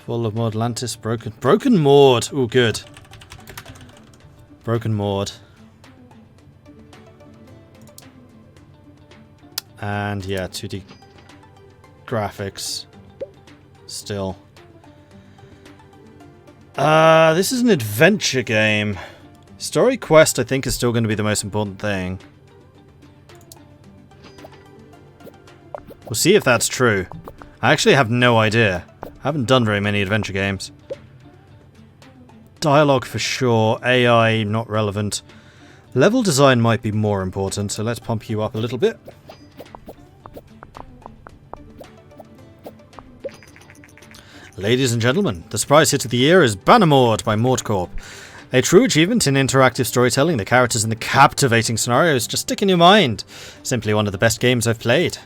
Fall of Mordlantis, Broken Mord. Ooh, good. Broken Mord. And yeah, 2D graphics. Still. This is an adventure game. Story quest, I think, is still going to be the most important thing. We'll see if that's true. I actually have no idea. I haven't done very many adventure games. Dialogue for sure. AI, not relevant. Level design might be more important, so let's pump you up a little bit. Ladies and gentlemen, the surprise hit of the year is Bannermord by Mordcorp. A true achievement in interactive storytelling, the characters and the captivating scenarios just stick in your mind. Simply one of the best games I've played.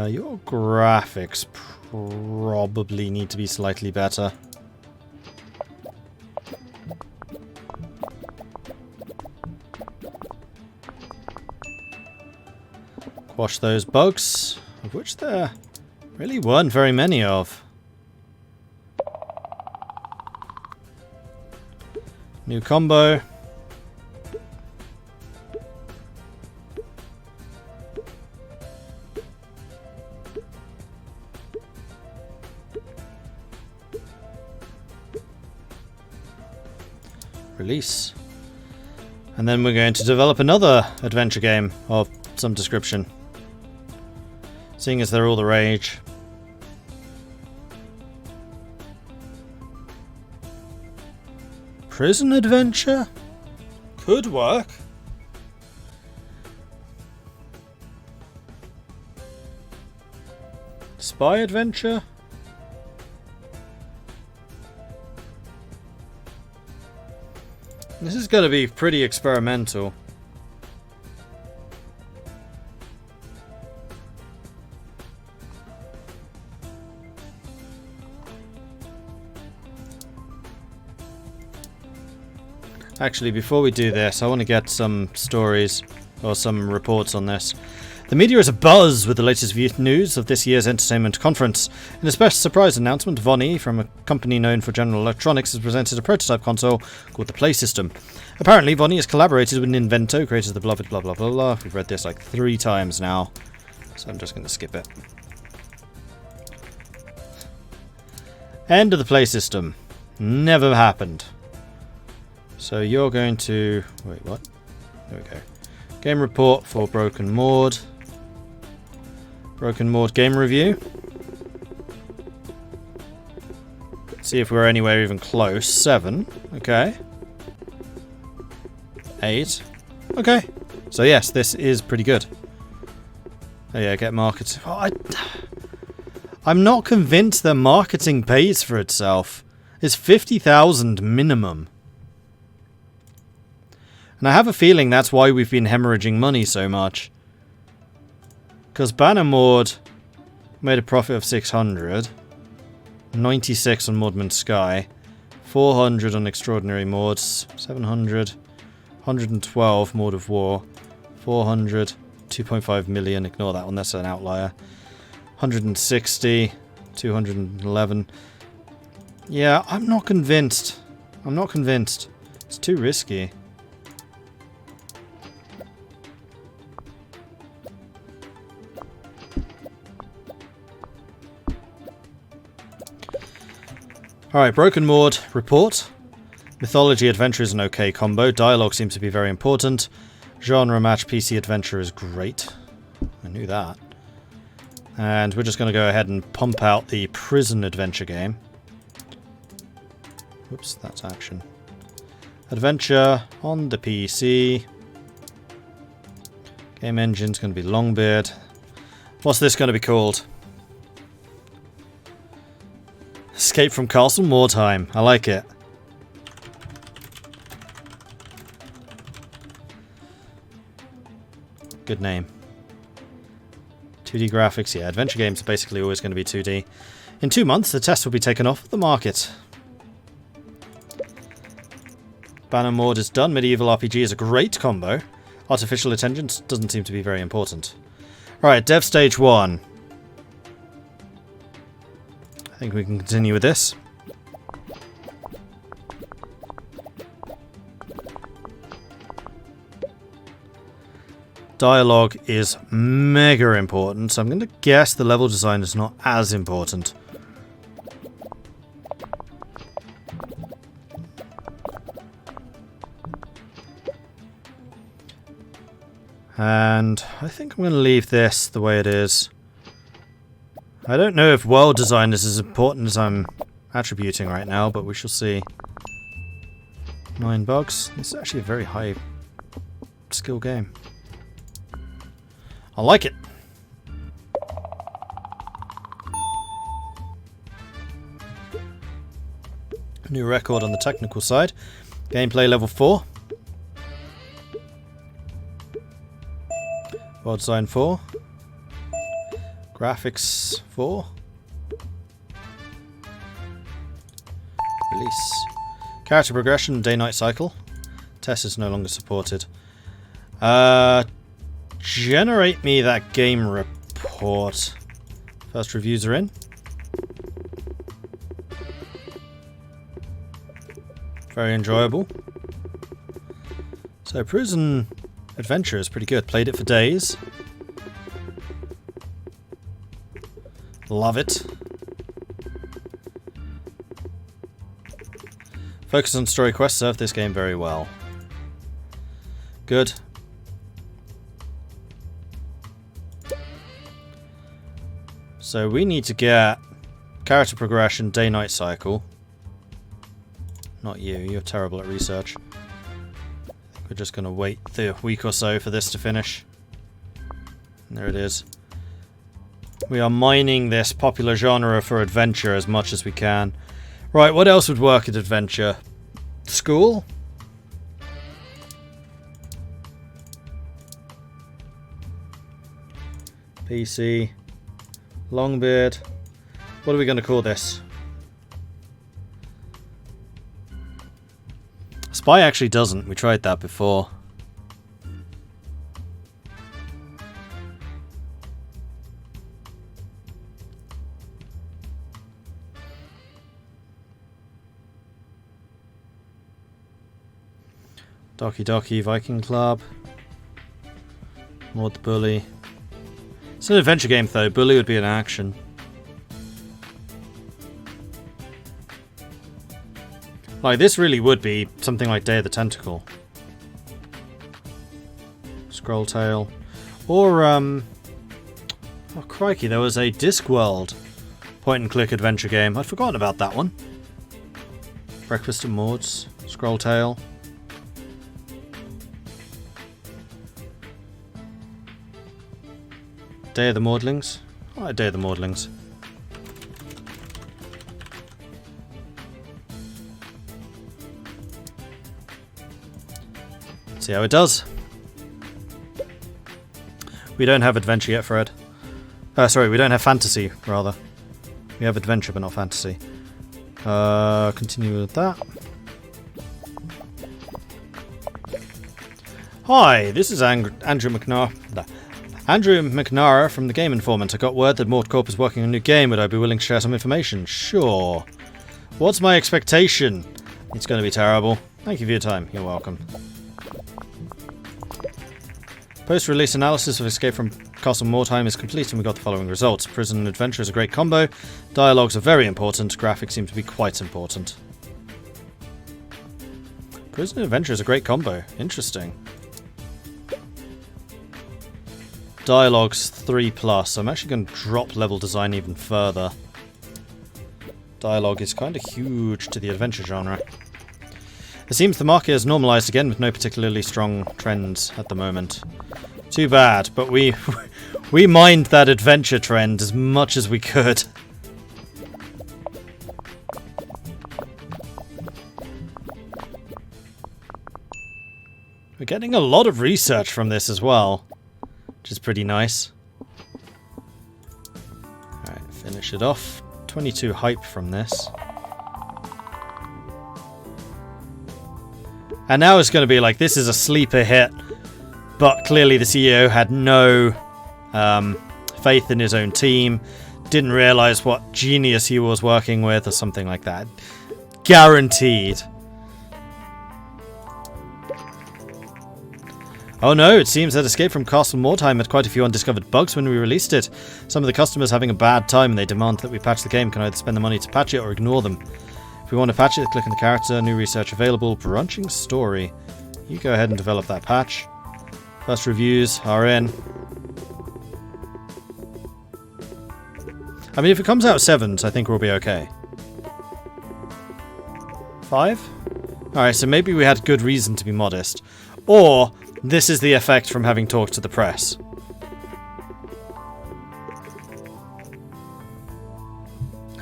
Your graphics probably need to be slightly better. Quash those bugs, of which there really weren't very many of. New combo. Release. And then we're going to develop another adventure game of some description. Seeing as they're all the rage. Prison adventure? Could work. Spy adventure? This is going to be pretty experimental. Actually, before we do this, I want to get some stories or some reports on this. The media is abuzz with the latest news of this year's entertainment conference. In a special surprise announcement, Vonnie, from a company known for General Electronics, has presented a prototype console called the Play System. Apparently, Vonnie has collaborated with Invento, creators of the beloved blah blah blah blah. We've read this like 3 times now, so I'm just going to skip it. End of the Play System. Never happened. So you're going to... Wait, what? There we go. Game report for Broken Mord. Broken Mord game review. See if we're anywhere even close. 7. Okay. 8. Okay. So yes, this is pretty good. Oh yeah, get marketing. Oh, I'm not convinced that marketing pays for itself. It's 50,000 minimum. And I have a feeling that's why we've been hemorrhaging money so much. Because Bannermord made a profit of 600. 96 on Mordman Sky. 400 on Extraordinary Mords. 700. 112 Mord of War. 400. 2.5 million. Ignore that one, that's an outlier. 160. 211. Yeah, I'm not convinced. I'm not convinced. It's too risky. Alright, Broken Mord report. Mythology adventure is an okay combo. Dialogue seems to be very important. Genre match PC adventure is great. I knew that. And we're just going to go ahead and pump out the prison adventure game. Whoops, that's action. Adventure on the PC. Game engine's going to be Longbeard. What's this going to be called? Escape from Castle Mordheim. I like it. Good name. 2D graphics, yeah. Adventure games are basically always going to be 2D. In 2 months, the test will be taken off the market. Bannermord is done. Medieval RPG is a great combo. Artificial intelligence doesn't seem to be very important. Right, Dev Stage 1. I think we can continue with this. Dialogue is mega important, so I'm going to guess the level design is not as important. And I think I'm going to leave this the way it is. I don't know if world design is as important as I'm attributing right now, but we shall see. 9 bugs. This is actually a very high skill game. I like it. New record on the technical side. Gameplay level 4. World design 4. Graphics 4. Release. Character progression, day-night cycle. Test is no longer supported. Generate me that game report. First reviews are in. Very enjoyable. So Prison Adventure is pretty good. Played it for days. Love it. Focus on story quests serve this game very well. Good. So we need to get character progression, day-night cycle. Not you, you're terrible at research. I think we're just going to wait the week or so for this to finish. And there it is. We are mining this popular genre for adventure as much as we can. Right, what else would work at adventure? School? PC. Longbeard. What are we going to call this? Spy actually doesn't. We tried that before. Doki Doki Viking Club. Mord the Bully. It's an adventure game though. Bully would be an action. Like, this really would be something like Day of the Tentacle. Scroll Tail. Or, oh crikey, there was a Discworld point-and-click adventure game. I'd forgotten about that one. Breakfast at Mord's. Scroll Tail. Day of the Maudlings. I like Day of the Maudlings. See how it does. We don't have adventure yet, Fred. Sorry, we don't have fantasy, rather. We have adventure, but not fantasy. Continue with that. Hi, this is Andrew McNara. Andrew McNara from the Game Informant. I got word that Mordcorp is working on a new game. Would I be willing to share some information? Sure. What's my expectation? It's going to be terrible. Thank you for your time. You're welcome. Post-release analysis of Escape from Castle Mordheim is complete and we got the following results. Prison and Adventure is a great combo. Dialogues are very important. Graphics seem to be quite important. Prison and Adventure is a great combo. Interesting. Dialogues 3+. I'm actually going to drop level design even further. Dialogue is kind of huge to the adventure genre. It seems the market has normalized again with no particularly strong trends at the moment. Too bad, but we mined that adventure trend as much as we could. We're getting a lot of research from this as well, which is pretty nice. Alright, finish it off. 22 hype from this. And now it's going to be like, this is a sleeper hit, but clearly the CEO had no faith in his own team, didn't realise what genius he was working with, or something like that. Guaranteed. Oh no, it seems that Escape from Castle Mordheim had quite a few undiscovered bugs when we released it. Some of the customers having a bad time and they demand that we patch the game. Can either spend the money to patch it or ignore them. If we want to patch it, click on the character, new research available, branching story. You go ahead and develop that patch. First reviews are in. I mean, if it comes out 7s, I think we'll be okay. 5? Alright, so maybe we had good reason to be modest. Or this is the effect from having talked to the press.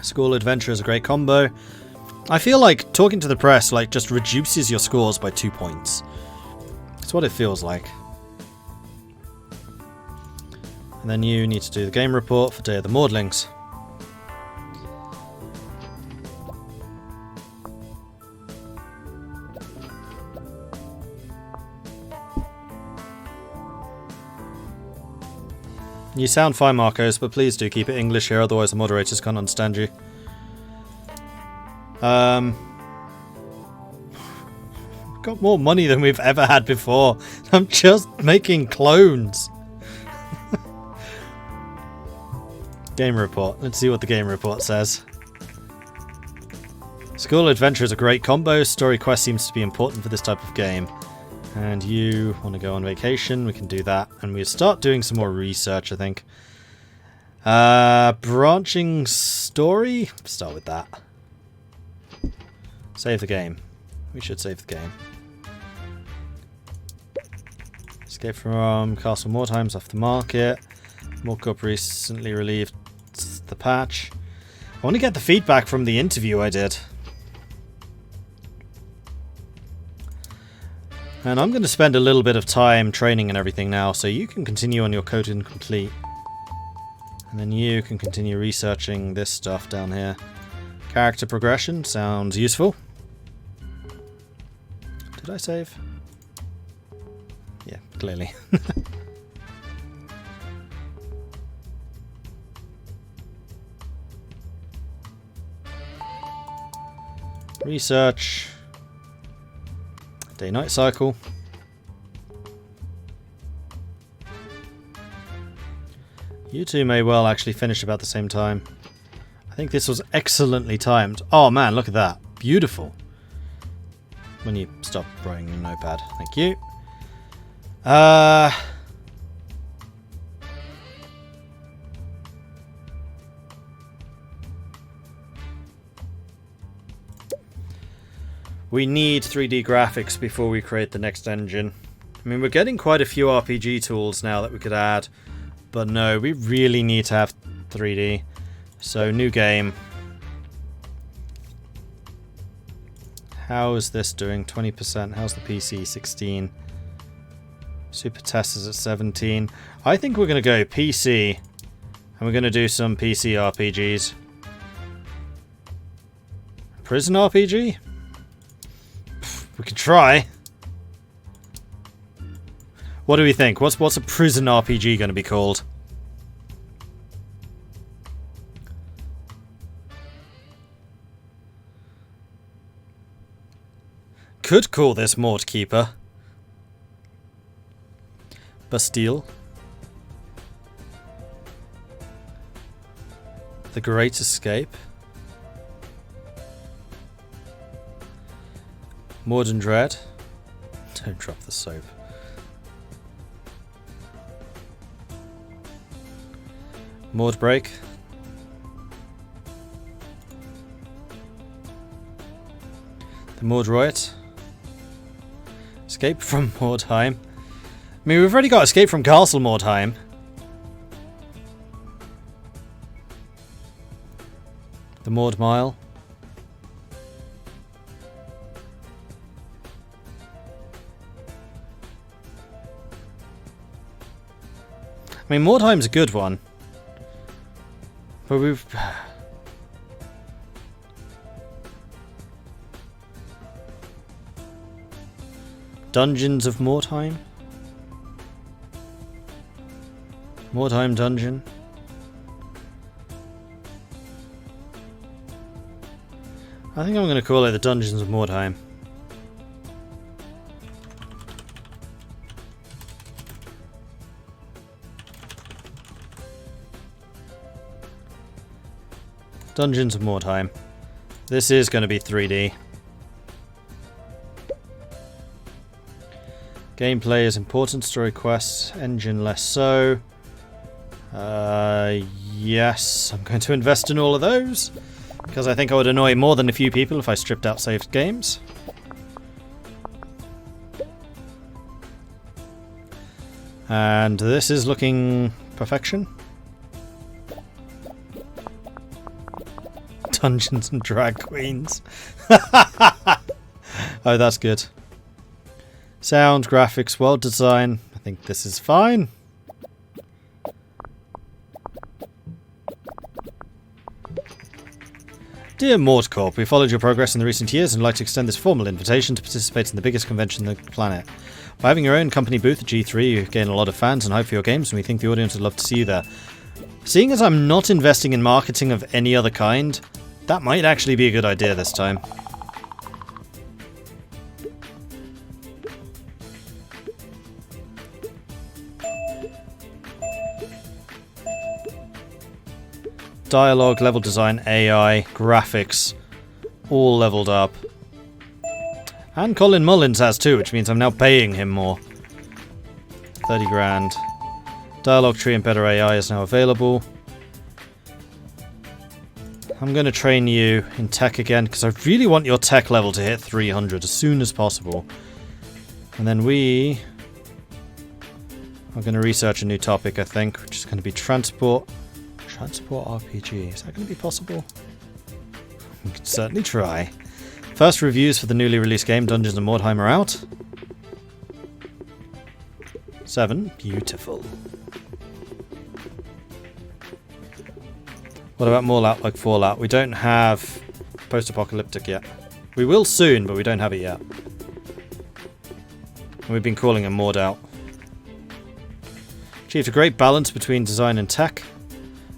School adventure is a great combo. I feel like talking to the press like just reduces your scores by 2 points. That's what it feels like. And then you need to do the game report for Day of the Mordlings. You sound fine, Marcos, but please do keep it English here, otherwise the moderators can't understand you. Got more money than we've ever had before. I'm just making clones. Game report. Let's see what the game report says. School adventure is a great combo. Story quest seems to be important for this type of game. And you want to go on vacation, we can do that. And we'll start doing some more research, I think. Branching story? Start with that. Save the game. We should save the game. Escape from Castle Mordheim's off the market. Morcup recently relieved the patch. I want to get the feedback from the interview I did. And I'm going to spend a little bit of time training and everything now, so you can continue on your code incomplete. And then you can continue researching this stuff down here. Character progression sounds useful. Did I save? Yeah, clearly. Research. Day-night cycle. You two may well actually finish about the same time. I think this was excellently timed. Oh man, look at that. Beautiful. When you stop writing your notepad. Thank you. We need 3D graphics before we create the next engine. I mean, we're getting quite a few RPG tools now that we could add. But no, we really need to have 3D. So, new game. How is this doing? 20%. How's the PC? 16. Super Test is at 17. I think we're going to go PC. And we're going to do some PC RPGs. Prison RPG? We could try. What do we think? What's a prison RPG going to be called? Could call this Mordkeeper. Bastille. The Great Escape. Mordred. Don't drop the soap. Mordbreak. The Mordroid. Escape from Mordheim. I mean, we've already got Escape from Castle Mordheim. The Mord Mile. I mean, Mordheim's a good one. But we've... Dungeons of Mordheim? Mordheim dungeon. I think I'm going to call it the Dungeons of Mordheim. Dungeons of Mordheim. This is going to be 3D. Gameplay is important, story quests, engine less so. Yes, I'm going to invest in all of those. Because I think I would annoy more than a few people if I stripped out saved games. And this is looking perfection. Dungeons and Drag Queens. Oh, that's good. Sound, graphics, world design. I think this is fine. Dear Mordcorp, we followed your progress in the recent years and would like to extend this formal invitation to participate in the biggest convention on the planet. By having your own company booth at G3, you gain a lot of fans and hype for your games, and we think the audience would love to see you there. Seeing as I'm not investing in marketing of any other kind, that might actually be a good idea this time. Dialogue, level design, AI, graphics, all leveled up. And Colin Mullins has too, which means I'm now paying him more. 30 grand. Dialogue tree and better AI is now available. I'm going to train you in tech again, because I really want your tech level to hit 300 as soon as possible. And then we are going to research a new topic, I think, which is going to be transport. Transport RPG. Is that going to be possible? We could certainly try. First reviews for the newly released game Dungeons of Mordheim are out. 7. Beautiful. What about more like Fallout? We don't have post-apocalyptic yet. We will soon, but we don't have it yet. And we've been calling it Mordout. Achieved a great balance between design and tech.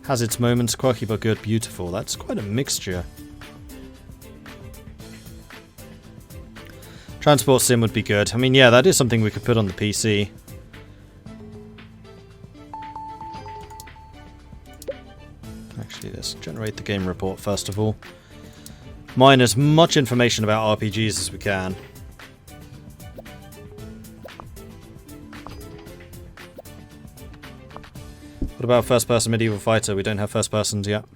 Has its moments, quirky but good, beautiful. That's quite a mixture. Transport sim would be good. I mean, yeah, that is something we could put on the PC. Actually, let's generate the game report first of all. Mine as much information about RPGs as we can. What about first-person medieval fighter? We don't have first persons yet.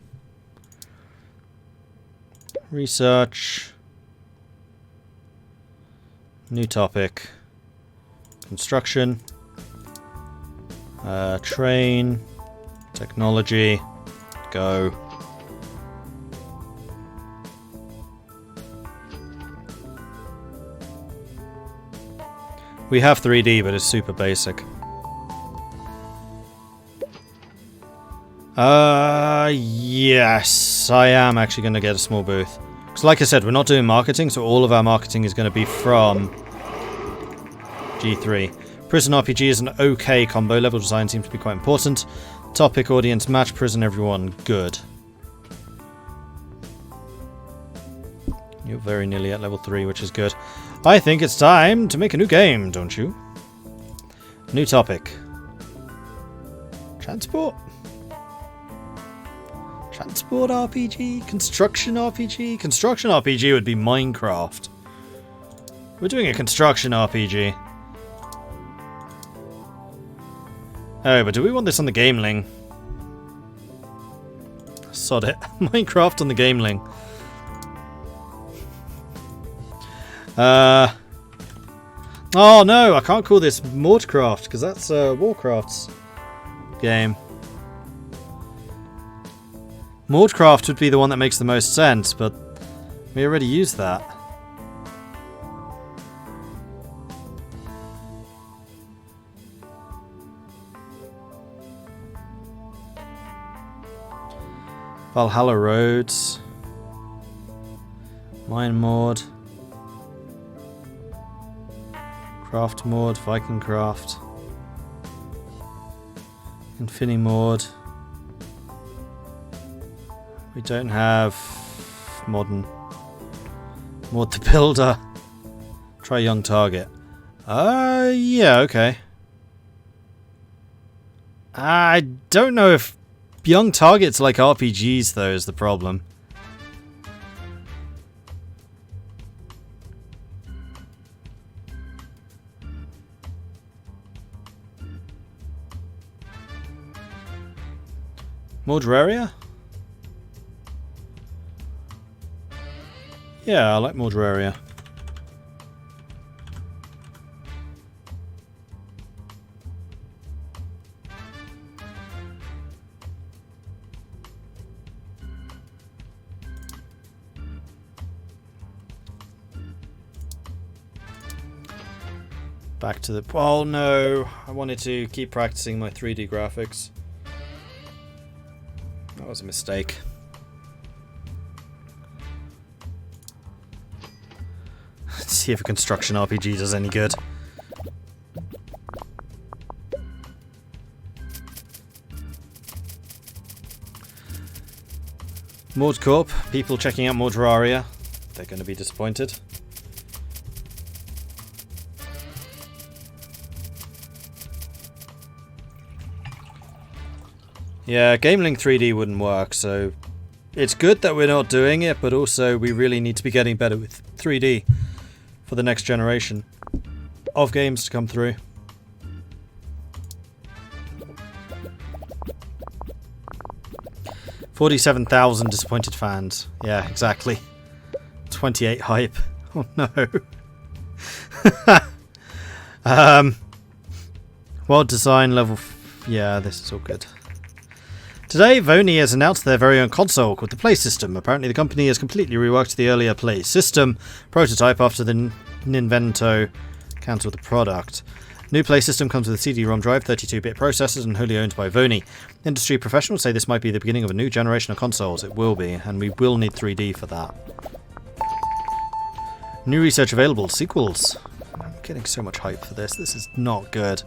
Research. New topic. Construction. Train. Technology. Go. We have 3D, but it's super basic. Yes, I am actually going to get a small booth. Because like I said, we're not doing marketing, so all of our marketing is going to be from G3. Prison RPG is an okay combo. Level design seems to be quite important. Topic, audience, match, prison, everyone, good. You're very nearly at level 3, which is good. I think it's time to make a new game, don't you? New topic. Transport? Transport RPG? Construction RPG? Construction RPG would be Minecraft. We're doing a construction RPG. Oh, but do we want this on the Gameling? Sod it. Minecraft on the Gameling. Oh no, I can't call this Mordcraft, because that's Warcraft's game. Mordcraft would be the one that makes the most sense, but we already used that. Valhalla Roads. Mine Mord. Craft Mord. Viking Craft. Infinimord. We don't have Mord the Builder. Try Young Target. Yeah, okay. I don't know if Young Target's like RPGs, though, is the problem. Mordred? Yeah, I like Mordred. Back to the... Oh no, I wanted to keep practicing my 3D graphics. That was a mistake. Let's see if a construction RPG does any good. Mord Corp, people checking out Mordraria. They're going to be disappointed. Yeah, GameLink 3D wouldn't work, so it's good that we're not doing it, but also we really need to be getting better with 3D for the next generation of games to come through. $47,000 disappointed fans. Yeah, exactly. 28 hype. Oh no. World design level... Yeah, this is all good. Today, Vony has announced their very own console called the Play System. Apparently the company has completely reworked the earlier Play System prototype after the Ninvento cancelled the product. New Play System comes with a CD-ROM drive, 32-bit processors, and wholly owned by Vony. Industry professionals say this might be the beginning of a new generation of consoles. It will be, and we will need 3D for that. New research available. Sequels. I'm getting so much hype for this. This is not good.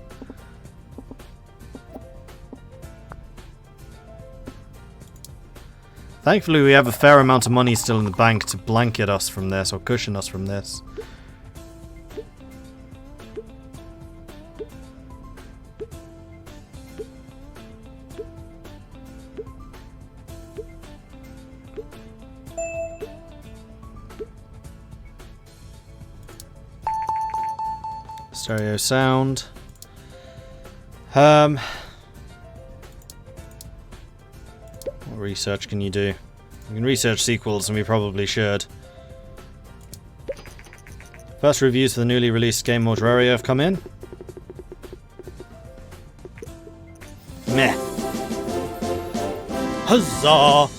Thankfully, we have a fair amount of money still in the bank to blanket us from this, or cushion us from this. Stereo sound. What research can you do? You can research sequels, and we probably should. First reviews for the newly released game Mordraria have come in. Meh. Huzzah!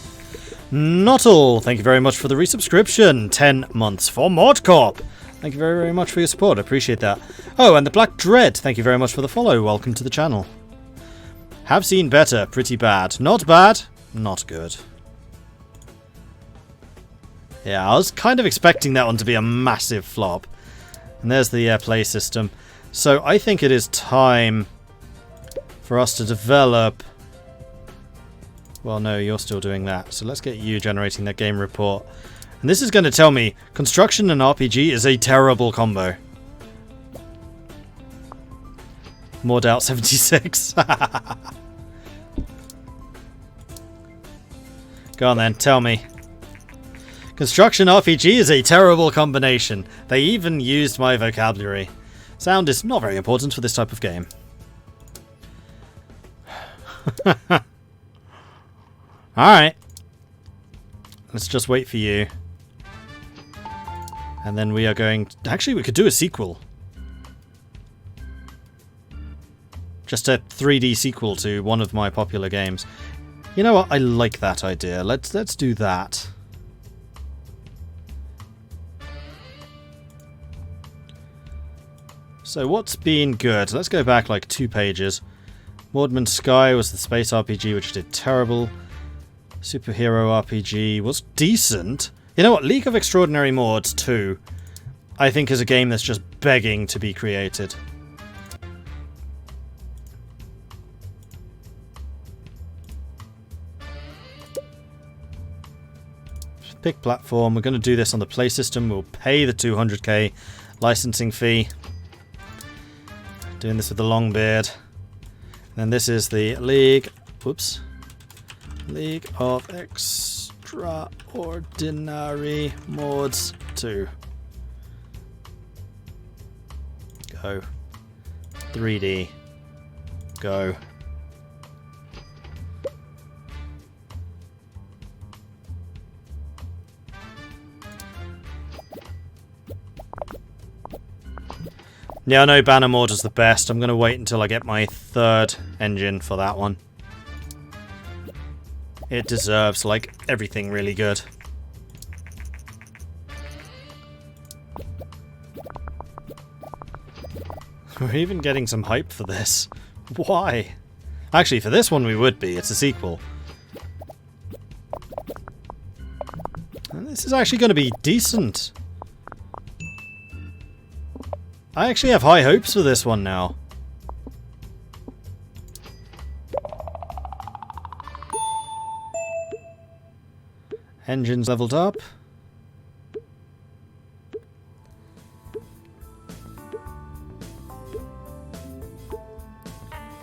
Not all. Thank you very much for the resubscription. 10 months for Mordcorp. Thank you very, very much for your support. I appreciate that. Oh, and the Black Dread. Thank you very much for the follow. Welcome to the channel. Have seen better. Pretty bad. Not bad. Not good. Yeah, I was kind of expecting that one to be a massive flop. And there's the Play System. So I think it is time for us to develop... Well, no, you're still doing that. So let's get you generating that game report. And this is going to tell me construction and RPG is a terrible combo. More doubt 76. Go on then, tell me. Construction RPG is a terrible combination. They even used my vocabulary. Sound is not very important for this type of game. Alright. Let's just wait for you. And then we are going... Actually, we could do a sequel. Just a 3D sequel to one of my popular games. You know what? I like that idea. Let's do that. So what's been good? Let's go back like 2 pages. Mordred Sky was the space RPG, which did terrible. Superhero RPG was decent. You know what? League of Extraordinary Mords 2, I think, is a game that's just begging to be created. Pick platform. We're going to do this on the play system. We'll pay the 200k licensing fee. Doing this with the long beard. Then this is the League. Whoops. League of Extraordinary Mods 2. Go. 3D. Go. Yeah, I know Banner Mord is the best. I'm going to wait until I get my third engine for that one. It deserves, like, everything really good. We're even getting some hype for this. Why? Actually, for this one we would be. It's a sequel. And this is actually going to be decent. I actually have high hopes for this one now. Engines leveled up.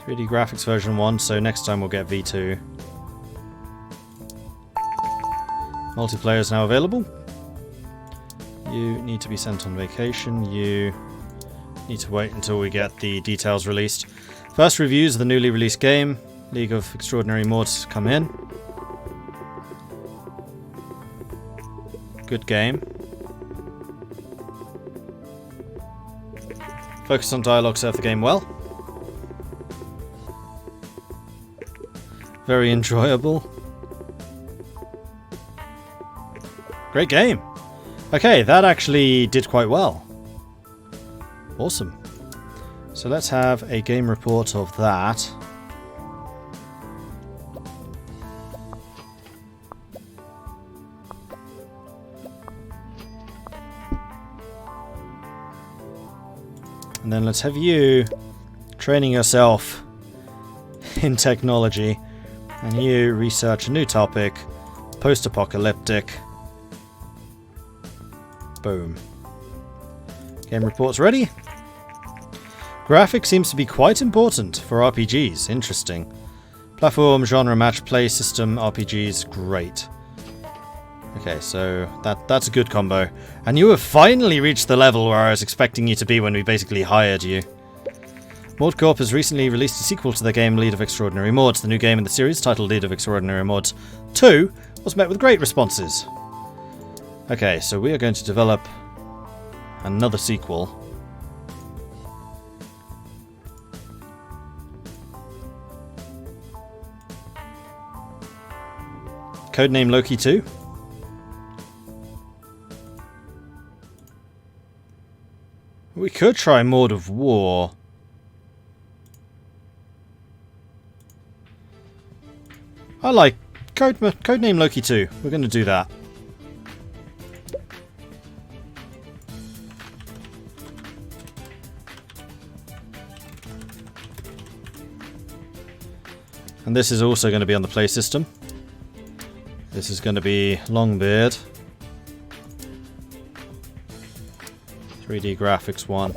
.3D graphics version 1, so next time we'll get V2. Multiplayer is now available. You need to be sent on vacation. You need to wait until we get the details released. First reviews of the newly released game, League of Extraordinary Mods, come in. Good game. Focus on dialogue, serve the game well. Very enjoyable. Great game. Okay, that actually did quite well. Awesome. So let's have a game report of that. And then let's have you training yourself in technology. And you research a new topic. Post-apocalyptic. Boom. Game report's ready. Graphics seems to be quite important for RPGs. Interesting. Platform, genre, match, play system, RPGs. Great. Okay, so that's a good combo. And you have finally reached the level where I was expecting you to be when we basically hired you. Mordcorp has recently released a sequel to the game League of Extraordinary Mods. The new game in the series, titled League of Extraordinary Mods 2, was met with great responses. Okay, so we are going to develop another sequel. Codename Loki 2. We could try Mord of War. I like Codename Loki 2. We're going to do that. And this is also going to be on the play system. This is going to be Longbeard. 3D graphics 1.